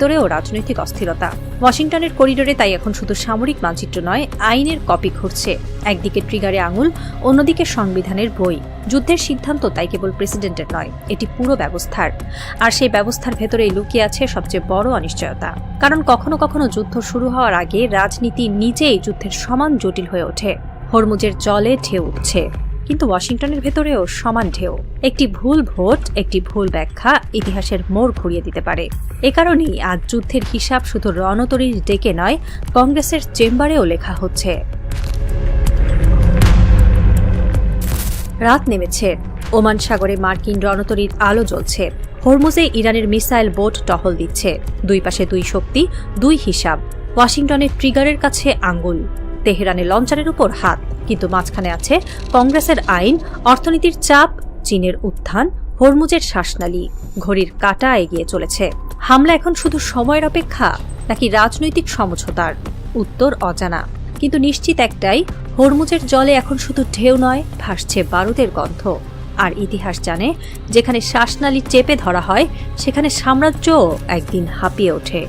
উত্তরেও রাজনৈতিক অস্থিরতা। ওয়াশিংটনের করিডোরে তাই এখন শুধু সামরিক মানচিত্র নয়, আইনের কপি ঘুরছে। একদিকে ট্রিগারে আঙুল, অন্যদিকে সংবিধানের বই। যুদ্ধের সিদ্ধান্ত তাই কেবল প্রেসিডেন্টের নয়, এটি পুরো ব্যবস্থার। আর সেই ব্যবস্থার ভেতরেই লুকিয়ে আছে সবচেয়ে বড় অনিশ্চয়তা। কারণ কখনো কখনো যুদ্ধ শুরু হওয়ার আগে রাজনীতি নিজেই যুদ্ধের সমান জটিল হয়ে ওঠে। হরমুজের জলে ঢেউ উঠছে, কিন্তু ওয়াশিংটনের ভেতরেও সমান ঢেউ। একটি ভুল ভোট, একটি ভুল ব্যাখ্যা ইতিহাসের মোড় ঘুরিয়ে দিতে পারে। এ কারণেই আজ যুদ্ধের হিসাব শুধু রণতরীর ডেকে নয়, কংগ্রেসের চেম্বারেও লেখা হচ্ছে। রাত নেমেছে, ওমান সাগরে মার্কিন রণতরীর আলো জ্বলছে। হরমুজে ইরানের মিসাইল বোট টহল দিচ্ছে। দুই পাশে দুই শক্তি, দুই হিসাব। ওয়াশিংটনের ট্রিগারের কাছে আঙ্গুল, তেহরানের লঞ্চারের উপর হাত, কিন্তু মাঝখানে আছে কংগ্রেসের আইন, অর্থনীতির চাপ, চীনের উত্থান, হরমুজের শ্বাসনালী। ঘড়ির কাঁটা এগিয়ে চলেছে। হামলা এখন শুধু সময়ের অপেক্ষা, নাকি রাজনৈতিক সমঝোতার? উত্তর অজানা, কিন্তু নিশ্চিত একটাই, হরমুজের জলে এখন শুধু ঢেউ নয়, ভাসছে বারুদের গন্ধ। আর ইতিহাস জানে, যেখানে শ্বাসনালী চেপে ধরা হয়, সেখানে সাম্রাজ্যও একদিন হাঁপিয়ে ওঠে।